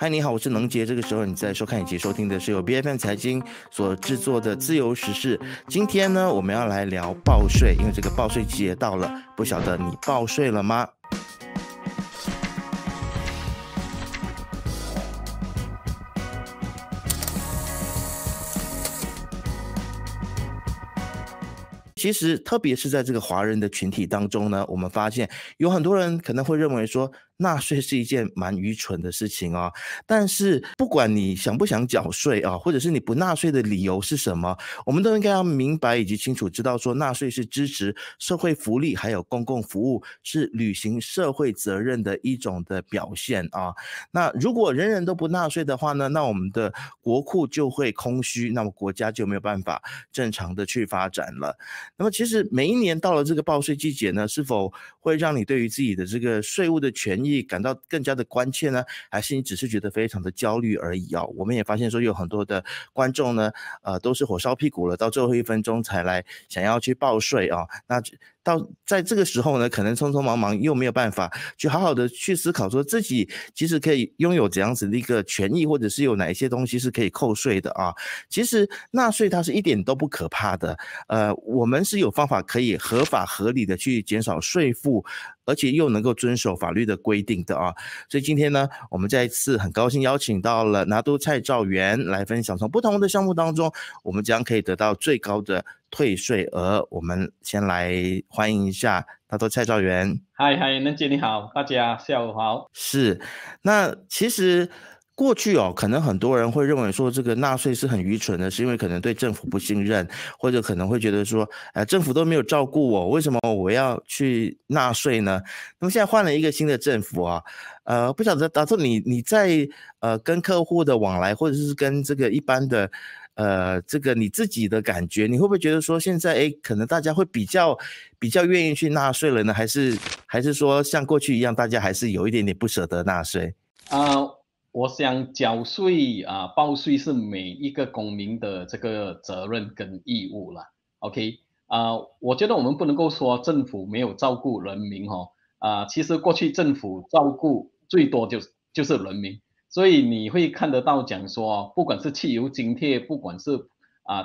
嗨，你好，我是能杰。这个时候你在收看以及收听的是由 BFM 财经所制作的自由时事。今天呢，我们要来聊报税，因为这个报税季也到了，不晓得你报税了吗？其实，特别是在这个华人的群体当中呢，我们发现有很多人可能会认为说，纳税是一件蛮愚蠢的事情啊。但是，不管你想不想缴税啊，或者是你不纳税的理由是什么，我们都应该要明白以及清楚知道说，纳税是支持社会福利还有公共服务，是履行社会责任的一种的表现啊。那如果人人都不纳税的话呢，那我们的国库就会空虚，那么国家就没有办法正常的去发展了。那么其实每一年到了这个报税季节呢，是否会让你对于自己的这个税务的权益感到更加的关切呢？还是你只是觉得非常的焦虑而已啊？我们也发现说有很多的观众呢，都是火烧屁股了，到最后1分钟才来想要去报税啊。那到在这个时候呢，可能匆匆忙忙又没有办法去好好的去思考说自己其实可以拥有怎样子的一个权益，或者是有哪一些东西是可以扣税的啊。其实纳税它是一点都不可怕的，我们是有方法可以合法合理的去减少税负，而且又能够遵守法律的规定的啊。所以今天呢，我们再一次很高兴邀请到了拿督蔡兆元来分享，从不同的项目当中，我们将可以得到最高的退税额。我们先来欢迎一下拿督蔡兆元。嗨嗨，能姐你好，大家下午好。是，那其实过去可能很多人会认为说这个纳税是很愚蠢的，是因为可能对政府不信任，或者可能会觉得说，政府都没有照顾我，为什么我要去纳税呢？那么现在换了一个新的政府啊，不晓得达叔你在跟客户的往来，或者是跟这个一般的这个你自己的感觉，你会不会觉得说现在可能大家会比较愿意去纳税了呢？还是说像过去一样，大家还是有一点点不舍得纳税？我想缴税报税是每一个公民的这个责任跟义务了。OK 我觉得我们不能够说政府没有照顾人民其实过去政府照顾最多就是人民，所以你会看得到讲说，不管是汽油津贴，不管是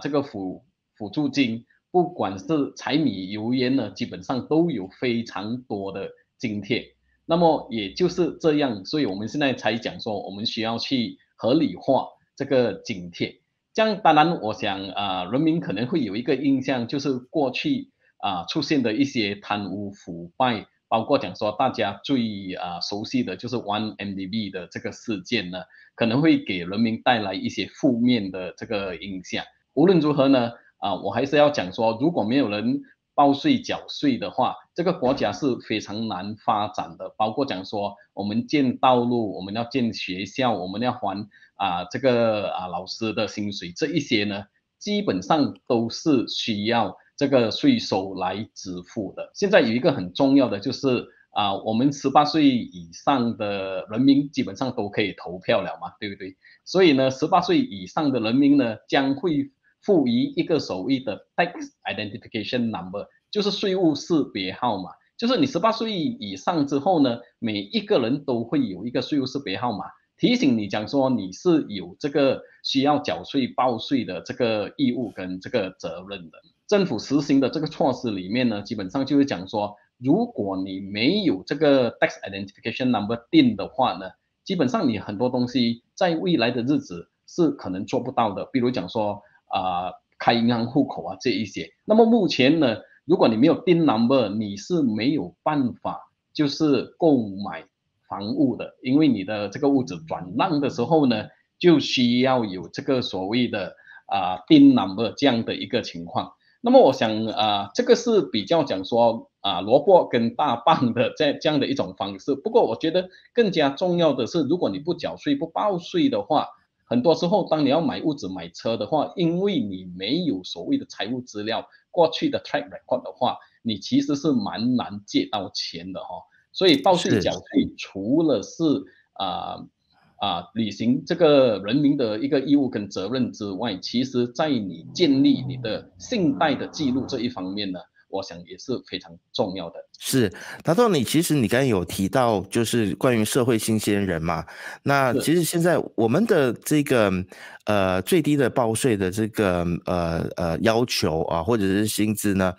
这个辅助金，不管是柴米油盐呢，基本上都有非常多的津贴。那么也就是这样，所以我们现在才讲说，我们需要去合理化这个津贴。这样当然，我想人民可能会有一个印象，就是过去出现的一些贪污腐败，包括讲说大家最熟悉的就是 1MDB 的这个事件呢，可能会给人民带来一些负面的这个影响。无论如何呢，我还是要讲说，如果没有人报税缴税的话，这个国家是非常难发展的。包括讲说，我们建道路，我们要建学校，我们要还这个老师的薪水，这一些呢，基本上都是需要这个税收来支付的。现在有一个很重要的就是我们18岁以上的人民基本上都可以投票了嘛，对不对？所以呢，18岁以上的人民呢，将会赋予一个所谓的 tax identification number， 就是税务识别号码。就是你18岁以上之后呢，每一个人都会有一个税务识别号码，提醒你讲说你是有这个需要缴税报税的这个义务跟这个责任的。政府实行的这个措施里面呢，基本上就是讲说，如果你没有这个 tax identification number 定的话呢，基本上你很多东西在未来的日子是可能做不到的，比如讲说开银行户口这一些。那么目前呢，如果你没有 DIN number， 你是没有办法就是购买房屋的，因为你的这个屋子转让的时候呢，就需要有这个所谓的DIN number 这样的一个情况。那么我想这个是比较讲说萝卜跟大棒的这样的一种方式。不过我觉得更加重要的是，如果你不缴税不报税的话，很多时候当你要买屋子买车的话，因为你没有所谓的财务资料过去的 track record 的话，你其实是蛮难借到钱的所以报税是。缴税除了是履行这个人民的一个义务跟责任之外，其实在你建立你的信贷的记录这一方面呢，我想也是非常重要的。是，达到其实你刚才有提到，就是关于社会新鲜人嘛。那其实现在我们的这个最低的报税的这个要求啊，或者是薪资呢，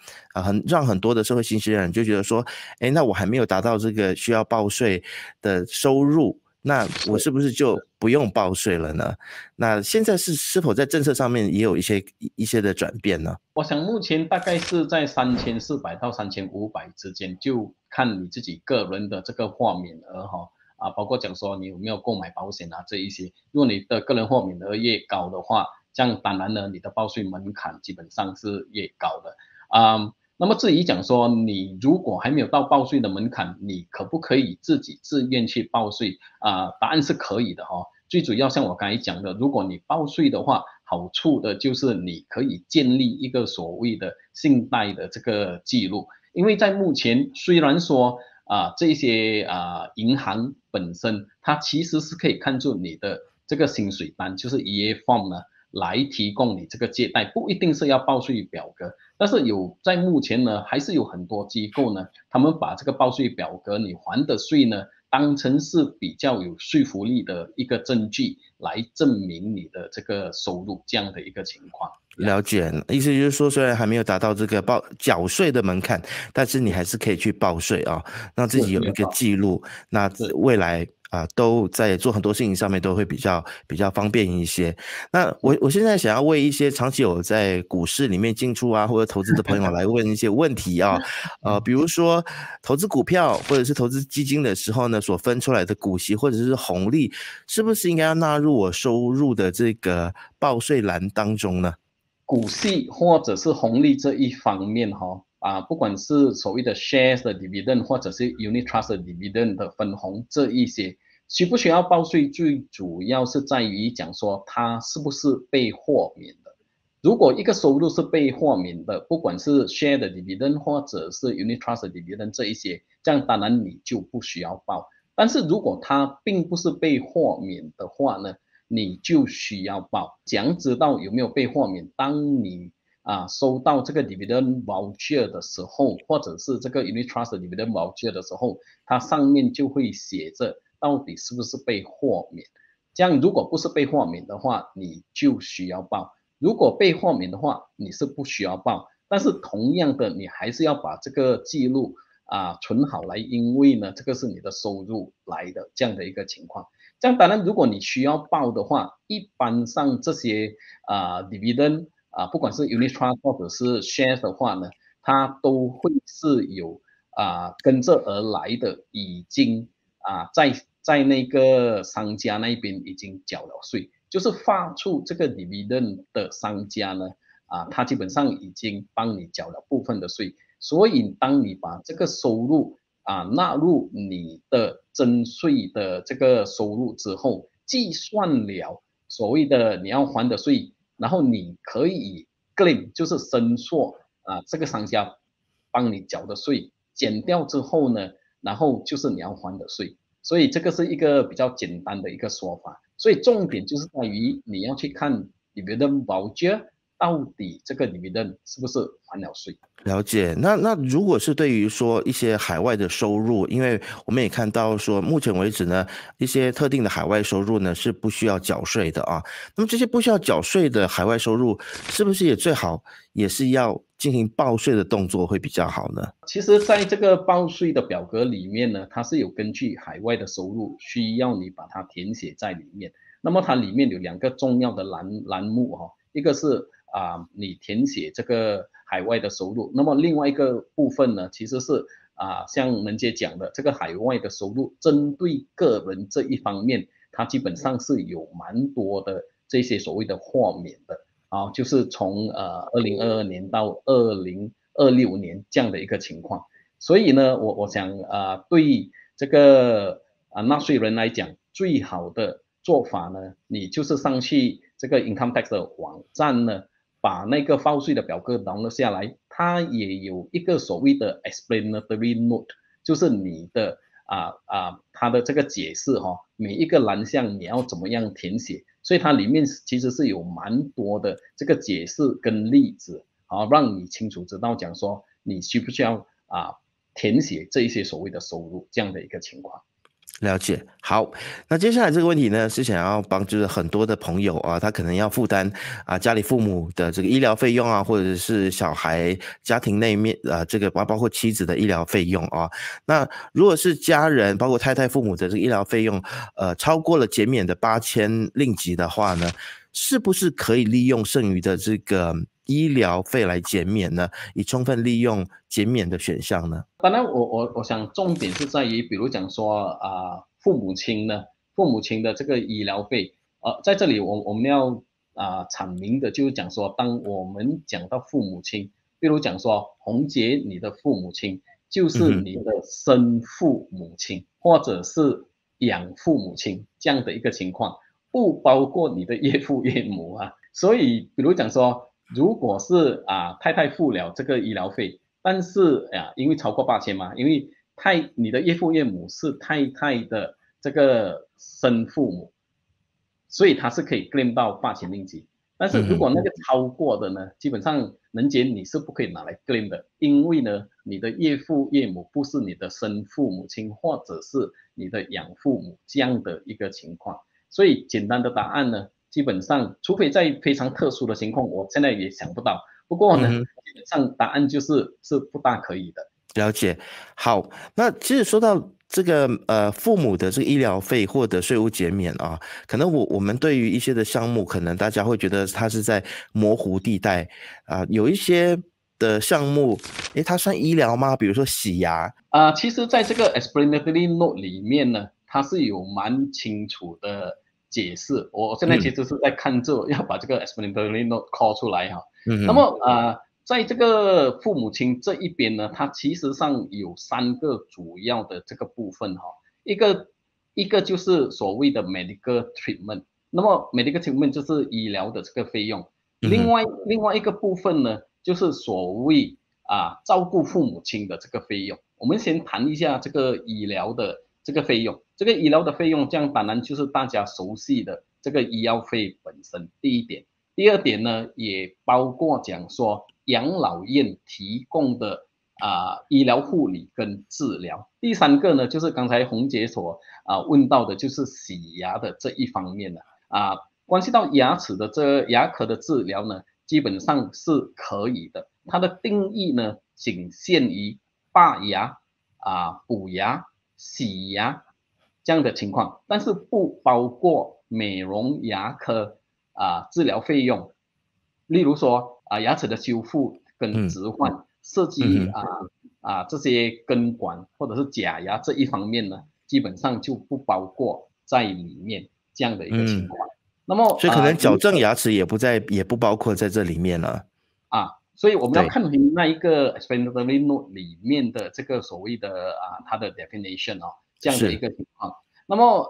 让很多的社会新鲜人就觉得说，那我还没有达到这个需要报税的收入，那我是不是就不用报税了呢？那现在是否在政策上面也有一些的转变呢？我想目前大概是在3400到3500之间，就看你自己个人的这个豁免额包括讲说你有没有购买保险啊这一些。如果你的个人豁免额越高的话，这样当然呢，你的报税门槛基本上是越高的。那么至于讲说你如果还没有到报税的门槛，你可不可以自己自愿去报税答案是可以的最主要像我刚才讲的，如果你报税的话，好处的就是你可以建立一个所谓的信贷的这个记录。因为在目前虽然说这些银行本身它其实是可以看出你的这个薪水单，就是 EA form 呢，来提供你这个借贷，不一定是要报税表格。但是在目前呢，还是有很多机构呢，他们把这个报税表格你还的税呢，当成是比较有说服力的一个证据来证明你的这个收入这样的一个情况。了解，意思就是说，虽然还没有达到这个缴税的门槛，但是你还是可以去报税让自己有一个记录，那未来都在做很多事情上面都会比较方便一些。那我现在想要为一些长期有在股市里面进出或者投资的朋友来问一些问题比如说投资股票或者是投资基金的时候呢，所分出来的股息或者是红利，是不是应该要纳入我收入的这个报税栏当中呢？股息或者是红利这一方面不管是所谓的 shares 的 dividend 或者是 unit trust 的 dividend 的分红这一些，需不需要报税，最主要是在于讲说它是不是被豁免的。如果一个收入是被豁免的，不管是 share 的 dividend 或者是 unit trust 的 dividend 这一些，这样当然你就不需要报。但是如果它并不是被豁免的话呢，你就需要报。怎样知道有没有被豁免？当你收到这个 dividend voucher 的时候，或者是这个 unit trust dividend voucher 的时候，它上面就会写着到底是不是被豁免。这样如果不是被豁免的话，你就需要报；如果被豁免的话，你是不需要报。但是同样的，你还是要把这个记录存好来，因为呢，这个是你的收入来的这样的一个情况。这样当然，如果你需要报的话，一般上这些dividend不管是 unit trust 或者是 shares 的话呢，它都会是有跟着而来的，已经在那个商家那边已经缴了税，就是发出这个 dividend 的商家呢他基本上已经帮你缴了部分的税，所以当你把这个收入纳入你的征税的这个收入之后，计算了所谓的你要还的税，然后你可以 claim 就是申诉这个商家帮你缴的税减掉之后呢，然后就是你要还的税。所以这个是一个比较简单的一个说法。所以重点就是在于你要去看 dividend voucher 到底这个 dividend 是不是还了税。了解，那如果是对于说一些海外的收入，因为我们也看到说，目前为止呢，一些特定的海外收入呢是不需要缴税的那么这些不需要缴税的海外收入，是不是也最好也是要进行报税的动作会比较好呢？其实，在这个报税的表格里面呢，它是有根据海外的收入，需要你把它填写在里面。那么它里面有2个重要的栏目一个是你填写这个海外的收入，那么另外一个部分呢，其实是像能姐讲的，这个海外的收入针对个人这一方面，它基本上是有蛮多的这些所谓的豁免的就是从2022年到2026年这样的一个情况。所以呢，我想对这个纳税人来讲，最好的做法呢，你就是上去这个 Income Tax 的网站呢，把那个报税的表格download下来，它也有一个所谓的 explanatory note， 就是你的它的这个解释每一个栏项你要怎么样填写，所以它里面其实是有蛮多的这个解释跟例子让你清楚知道讲说你需不需要填写这一些所谓的收入这样的一个情况。了解，好，那接下来这个问题呢，是想要帮助很多的朋友啊，他可能要负担家里父母的这个医疗费用啊，或者是小孩家庭内面这个包括妻子的医疗费用啊。那如果是家人，包括太太父母的这个医疗费用，超过了减免的8000令吉的话呢，是不是可以利用剩余的这个医疗费来减免呢？以充分利用减免的选项呢？当然我想重点是在于，比如讲说父母亲的这个医疗费，在这里我们要阐明的就是讲说，当我们讲到父母亲，比如讲说洪杰你的父母亲就是你的生父母亲，或者是养父母亲这样的一个情况，不包括你的岳父岳母啊。所以比如讲说，如果是太太付了这个医疗费，但是因为超过8000嘛，因为你的岳父岳母是太太的这个生父母，所以他是可以 claim 到8000令吉。但是如果那个超过的呢，基本上能减你是不可以拿来 claim 的，因为呢，你的岳父岳母不是你的生父母亲或者是你的养父母这样的一个情况。所以简单的答案呢，基本上除非在非常特殊的情况，我现在也想不到。不过呢，基本上答案是不大可以的。了解，好，那其实说到这个父母的这个医疗费获得税务减免啊，可能我们对于一些的项目，可能大家会觉得它是在模糊地带有一些的项目，它算医疗吗？比如说洗牙其实在这个 explanatory note 里面呢，它是有蛮清楚的解释。我现在其实是在看着要把这个 explanatory note call 出来哈。那么在这个父母亲这一边呢，它其实上有3个主要的这个部分哈。一个就是所谓的 medical treatment， 那么 medical treatment 就是医疗的这个费用。另外一个部分呢，就是所谓照顾父母亲的这个费用。我们先谈一下这个医疗的这个费用。这个医疗的费用，这样当然就是大家熟悉的这个医药费本身，第一点。第二点呢，也包括讲说养老院提供的医疗护理跟治疗。第3个呢，就是刚才洪姐所问到的，就是洗牙的这一方面了关系到牙齿的牙科的治疗呢，基本上是可以的。它的定义呢，仅限于拔牙补牙、洗牙这样的情况，但是不包括美容牙科治疗费用，例如说牙齿的修复跟置换、设计这些根管或者是假牙这一方面呢，基本上就不包括在里面这样的一个情况。那么所以可能矫正牙齿也不包括在这里面了所以我们要看回那一个 explanatory note 里面的这个所谓的它的 definition 这样的一个情况。那么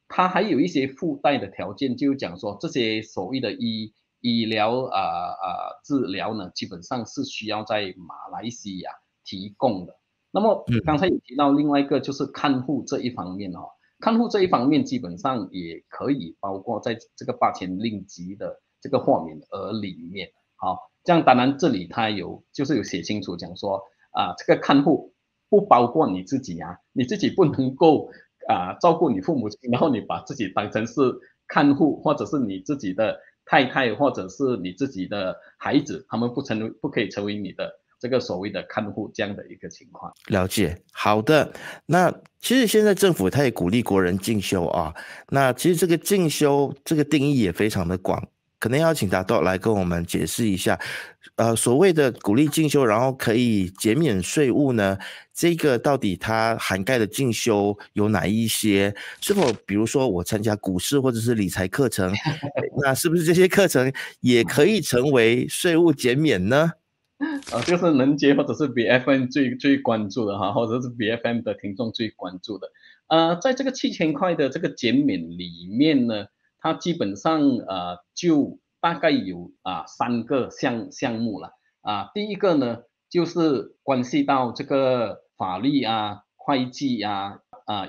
它还有一些附带的条件，就是讲说这些所谓的医疗治疗呢，基本上是需要在马来西亚提供的。那么刚才有提到另外一个就是看护这一方面看护这一方面基本上也可以包括在这个8000令吉的这个豁免额里面。好，这样当然这里它就是有写清楚讲说这个看护不包括你自己你自己不能够照顾你父母亲，然后你把自己当成是看护，或者是你自己的太太，或者是你自己的孩子，他们不可以成为你的这个所谓的看护这样的一个情况。了解，好的。那其实现在政府它也鼓励国人进修那其实这个进修这个定义也非常的广，可能要请大豆来跟我们解释一下，所谓的鼓励进修，然后可以减免税务呢，这个到底它涵盖的进修有哪一些？是否比如说我参加股市或者是理财课程，那是不是这些课程也可以成为税务减免呢？就是能杰或者是 BFM 最关注的或者是 BFM 的听众最关注的。在这个7000块的这个减免里面呢，它基本上就大概有3个项目了第一个呢，就是关系到这个法律会计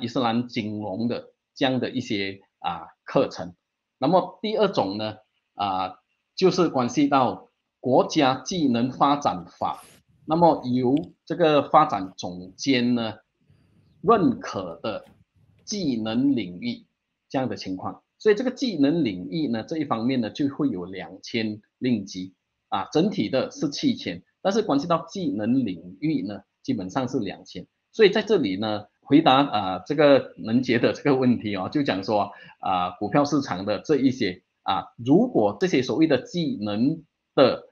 伊斯兰金融的这样的一些课程。那么第二种呢就是关系到国家技能发展法那么由这个发展总监呢认可的技能领域这样的情况，所以这个技能领域呢这一方面呢就会有2000令吉啊，整体的是7000，但是关系到技能领域呢基本上是2000，所以在这里呢回答这个能杰的这个问题哦，就讲说股票市场的这一些如果这些所谓的技能的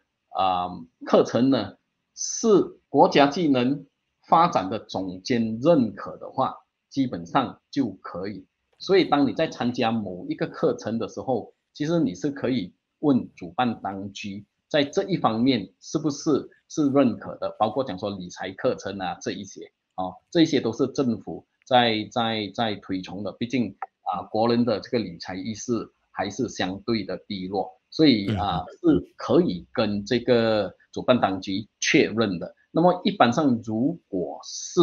课程呢是国家技能发展的总监认可的话，基本上就可以。所以当你在参加某一个课程的时候，其实你是可以问主办当局在这一方面是不是认可的，包括讲说理财课程这一些这一些都是政府在推崇的，毕竟国人的这个理财意识还是相对的低落，所以是可以跟这个主办当局确认的。那么一般上如果是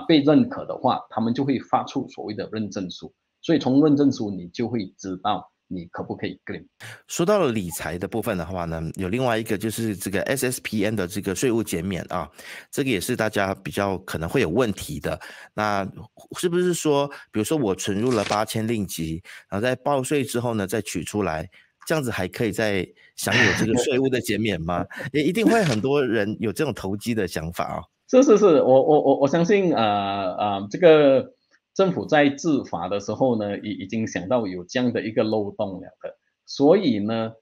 被认可的话，他们就会发出所谓的认证书，所以从认证书你就会知道你可不可以 claim。说到了理财的部分的话呢，有另外一个就是这个 SSPN 的这个税务减免这个也是大家比较可能会有问题的。那是不是说，比如说我存入了8000令吉，然后在报税之后呢再取出来，这样子还可以再享有这个税务的减免吗？也一定会很多人有这种投机的想法是，我相信这个政府在治法的时候呢，已经想到有这样的一个漏洞了的，所以呢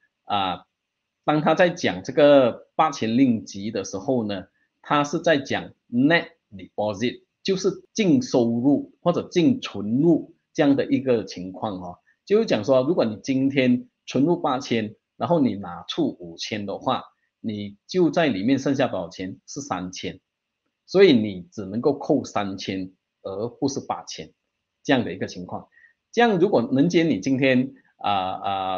当他在讲这个8000令吉的时候呢，他是在讲 net deposit， 就是净收入或者净存入这样的一个情况就是讲说，如果你今天存入8000，然后你拿出5000的话，你就在里面剩下多少钱？是3000。所以你只能够扣3000，而不是8000这样的一个情况。这样如果能杰你今天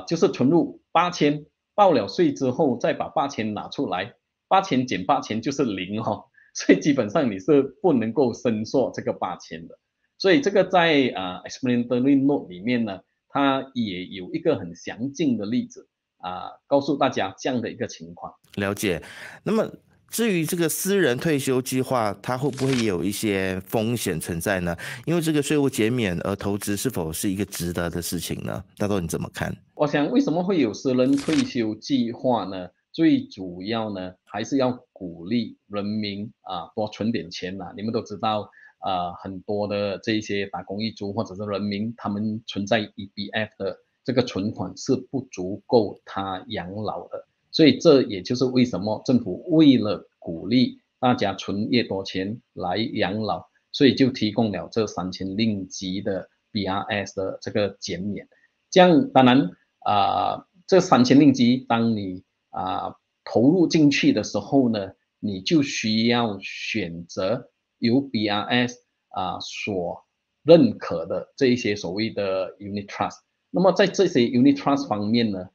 就是存入8000，报了税之后再把8000拿出来，8000减8000就是0所以基本上你是不能够申索这个8000的。所以这个在explanatory note 里面呢，它也有一个很详尽的例子告诉大家这样的一个情况。了解。那么至于这个私人退休计划，它会不会也有一些风险存在呢？因为这个税务减免而投资是否是一个值得的事情呢？大豆你怎么看？我想为什么会有私人退休计划呢？最主要呢还是要鼓励人民多存点钱你们都知道很多的这些打工一族或者是人民，他们存在 EBF 的这个存款是不足够他养老的。所以这也就是为什么政府为了鼓励大家存越多钱来养老，所以就提供了这3000令吉的 BRS 的这个减免。这样当然这3000令吉当你投入进去的时候呢，你就需要选择由 BRS所认可的这一些所谓的 Unit Trust。那么在这些 Unit Trust 方面呢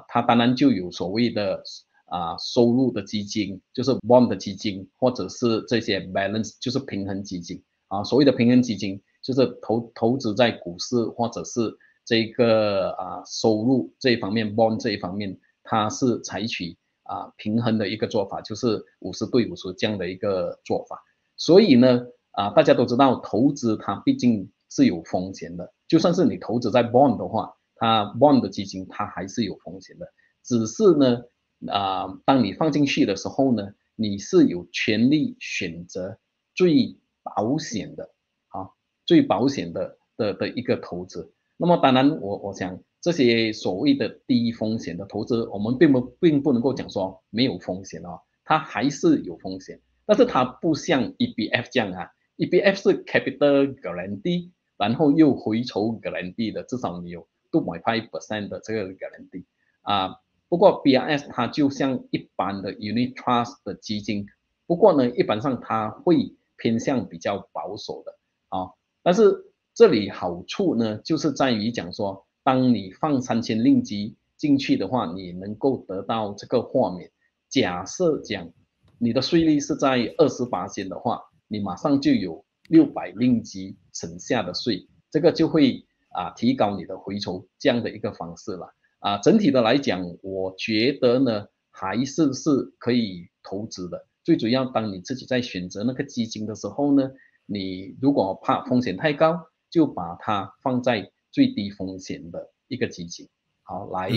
它当然就有所谓的收入的基金，就是 bond 的基金，或者是这些 balance， 就是平衡基金所谓的平衡基金就是投资在股市或者是这个收入这一方面 bond 这一方面，它是采取平衡的一个做法，就是50对50这样的一个做法。所以呢大家都知道投资它毕竟是有风险的，就算是你投资在 bond 的话，它 bond 的基金它还是有风险的，只是呢当你放进去的时候呢，你是有权利选择最保险的最保险的一个投资。那么当然我想这些所谓的低风险的投资，我们并不能够讲说没有风险它还是有风险，但是它不像 EBF 这样EBF 是 capital guarantee， 然后又回酬 guarantee 的，至少你有2.5% 的这个 guarantee不过 BRS 它就像一般的 Unit Trust 的基金，不过呢一般上它会偏向比较保守的但是这里好处呢就是在于讲说，当你放3000令吉进去的话，你能够得到这个豁免。假设讲你的税率是在28%的话，你马上就有600令吉省下的税，这个就会提高你的回酬这样的一个方式了整体的来讲，我觉得呢还是可以投资的，最主要当你自己在选择那个基金的时候呢，你如果怕风险太高，就把它放在最低风险的一个基金，好来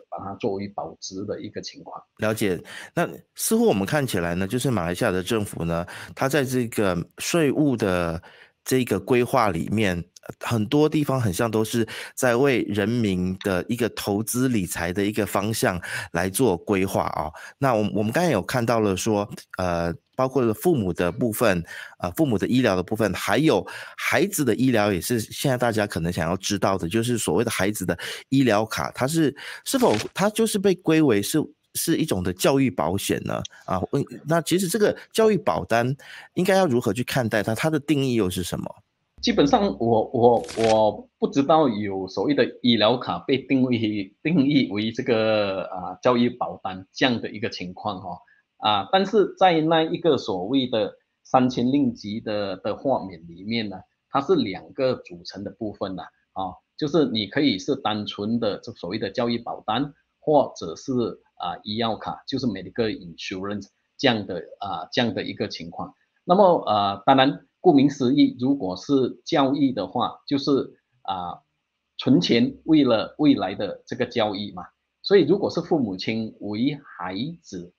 把它作为保值的一个情况。了解。那似乎我们看起来呢，就是马来西亚的政府呢，它在这个税务的这个规划里面，很多地方很像都是在为人民的一个投资理财的一个方向来做规划啊。那我们刚才有看到了说，包括了父母的部分，父母的医疗的部分，还有孩子的医疗，也是现在大家可能想要知道的，就是所谓的孩子的医疗卡，是否它就是被归为是一种的教育保险呢？那其实这个教育保单应该要如何去看待它？它的定义又是什么？基本上我不知道有所谓的医疗卡被定义为这个教育保单这样的一个情况哦。但是在那一个所谓的3000令吉的豁免里面呢，它是2个组成的部分就是你可以是单纯的这所谓的教育保单，或者是医药卡，就是 medical insurance 这样的一个情况。那么当然顾名思义，如果是教育的话，就是存钱为了未来的这个教育嘛。所以如果是父母亲为孩子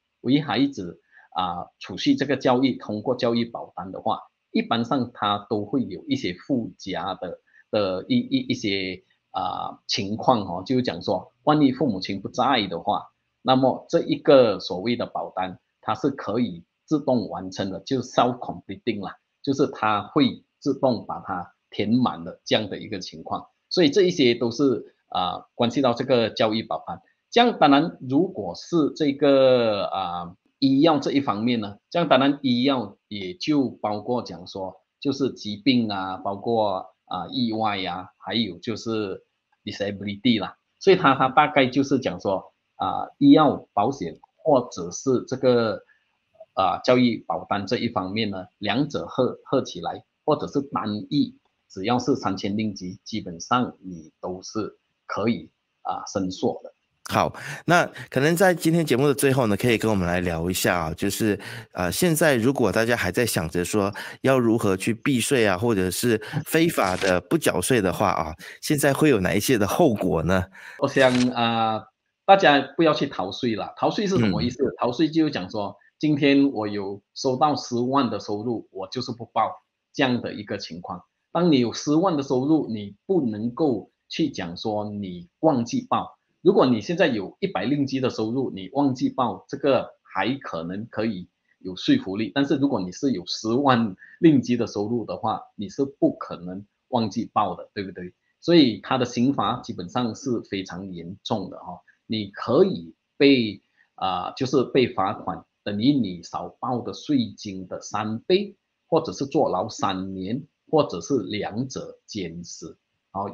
储蓄这个教育，通过教育保单的话，一般上它都会有一些附加的一些情况哦，就是讲说，万一父母亲不在的话，那么这一个所谓的保单，它是可以自动完成的，就是 self completing 啦，就是它会自动把它填满的这样的一个情况。所以这一些都是关系到这个教育保单。这样当然，如果是这个医药这一方面呢，这样当然医药也就包括讲说，就是疾病包括意外还有就是 disability 啦。所以它大概就是讲说医药保险或者是这个教育保单这一方面呢，两者合起来，或者是单一，只要是3000令吉，基本上你都是可以申索的。好，那可能在今天节目的最后呢，可以跟我们来聊一下就是现在如果大家还在想着说要如何去避税或者是非法的不缴税的话现在会有哪一些的后果呢？我想大家不要去逃税了。逃税是什么意思？逃税就是讲说，今天我有收到10万的收入，我就是不报这样的一个情况。当你有10万的收入，你不能够去讲说你忘记报。如果你现在有100令吉的收入，你忘记报，这个还可能可以有说服力。但是如果你是有10万令吉的收入的话，你是不可能忘记报的，对不对？所以它的刑罚基本上是非常严重的你可以被就是被罚款，等于你少报的税金的3倍，或者是坐牢3年，或者是2者兼施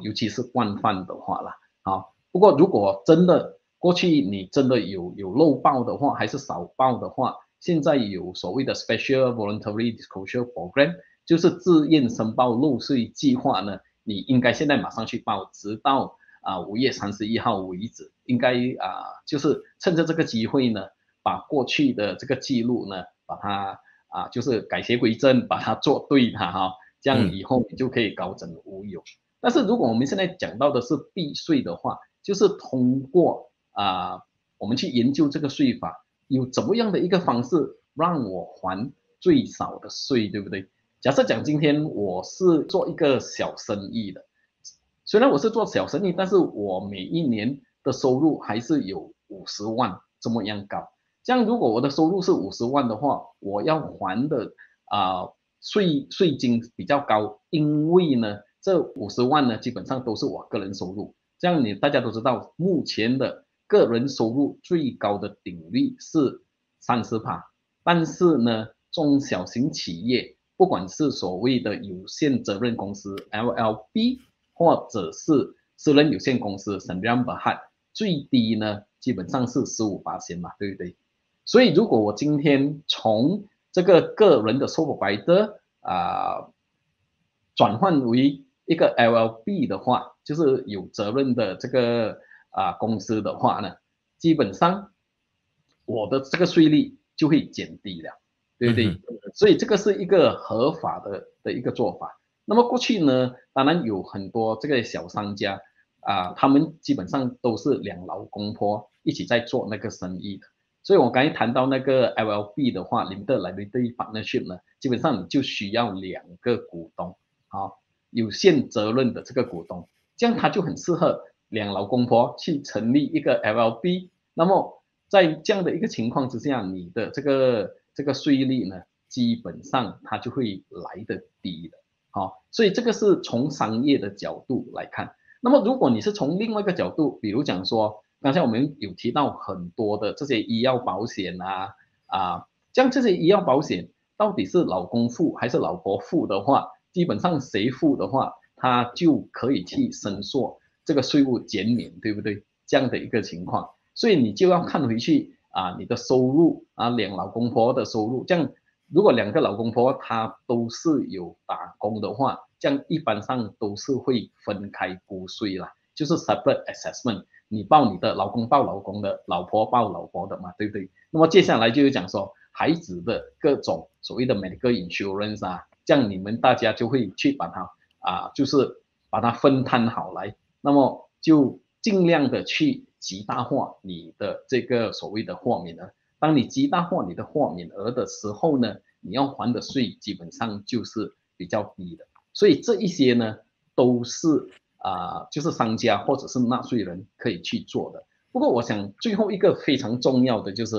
尤其是惯犯的话啦不过如果真的过去你真的有漏报的话，还是少报的话，现在有所谓的 Special Voluntary Disclosure Program， 就是自愿申报漏税计划呢，你应该现在马上去报，直到5月31号为止，应该就是趁着这个机会呢，把过去的这个记录呢，把它就是改邪归正，把它做对它这样以后你就可以高枕无忧。但是如果我们现在讲到的是避税的话，就是通过我们去研究这个税法，有怎么样的一个方式让我还最少的税，对不对？假设讲今天我是做一个小生意的，虽然我是做小生意，但是我每一年的收入还是有50万这么样高。这样如果我的收入是50万的话，我要还的税金比较高，因为呢这50万呢基本上都是我个人收入。这样大家都知道，目前的个人收入最高的顶率是30%，但是呢中小型企业不管是所谓的有限责任公司 LLB， 或者是私人有限公司 Sdn Bhd， 最低呢基本上是15%嘛，对不对？所以如果我今天从这个个人的 sole proprietor转换为一个 LLB 的话，就是有责任的这个公司的话呢，基本上我的这个税率就会减低了。对不对？所以这个是一个合法的一个做法。那么过去呢，当然有很多这个小商家他们基本上都是两老公婆一起在做那个生意的。所以我刚才谈到那个 LLB 的话 ，Limited Liability Partnership 呢，基本上你就需要2个股东，有限责任的这个股东，这样他就很适合两老公婆去成立一个 LLB。那么在这样的一个情况之下，你的这个税率呢，基本上它就会来得低的。所以这个是从商业的角度来看。那么如果你是从另外一个角度，比如讲说，刚才我们有提到很多的这些医药保险像这些医药保险到底是老公付还是老婆付的话，基本上谁付的话，他就可以去申诉这个税务减免，对不对？这样的一个情况，所以你就要看回去你的收入两老公婆的收入，这样如果2个老公婆他都是有打工的话，这样一般上都是会分开估税啦，就是 separate assessment， 你报你的，老公报老公的，老婆报老婆的嘛，对不对？那么接下来就是讲说孩子的各种所谓的 medical insurance 这样你们大家就会去把它就是把它分摊好来，那么就尽量的去极大化你的这个所谓的豁免额。当你极大化你的豁免额的时候呢，你要还的税基本上就是比较低的。所以这一些呢，都是就是商家或者是纳税人可以去做的。不过我想最后一个非常重要的就是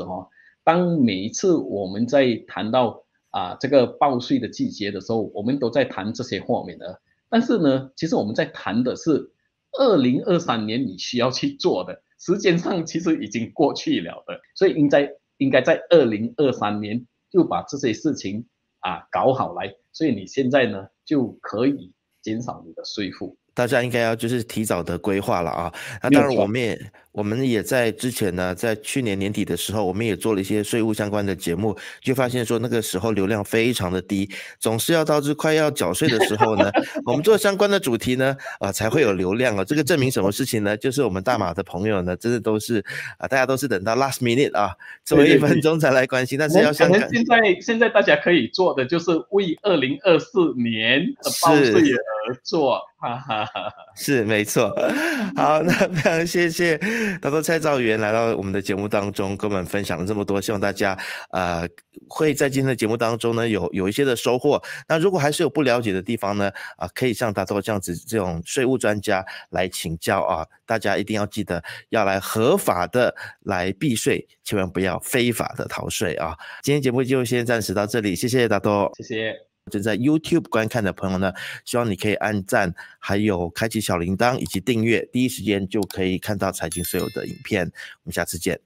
当每一次我们在谈到这个报税的季节的时候，我们都在谈这些豁免额。但是呢，其实我们在谈的是2023年你需要去做的，时间上其实已经过去了的，所以应该在2023年就把这些事情搞好来，所以你现在呢就可以减少你的税负。大家应该要就是提早的规划了那当然我们也在之前呢，在去年年底的时候，我们也做了一些税务相关的节目，就发现说那个时候流量非常的低，总是要到这快要缴税的时候呢，我们做相关的主题呢才会有流量这个证明什么事情呢？就是我们大马的朋友呢，真的都是大家都是等到 last minute最后1分钟才来关心，但是要可能现在大家可以做的就是为2024年的报税而做，是没错。好，那非常谢谢大多蔡兆元来到我们的节目当中，跟我们分享了这么多，希望大家会在今天的节目当中呢有一些的收获。那如果还是有不了解的地方呢可以像大多这样子这种税务专家来请教大家一定要记得要来合法的来避税，千万不要非法的逃税今天节目就先暂时到这里，谢谢大多，谢谢。正在 YouTube 观看的朋友呢，希望你可以按赞，还有开启小铃铛以及订阅，第一时间就可以看到财经所有的影片。我们下次见。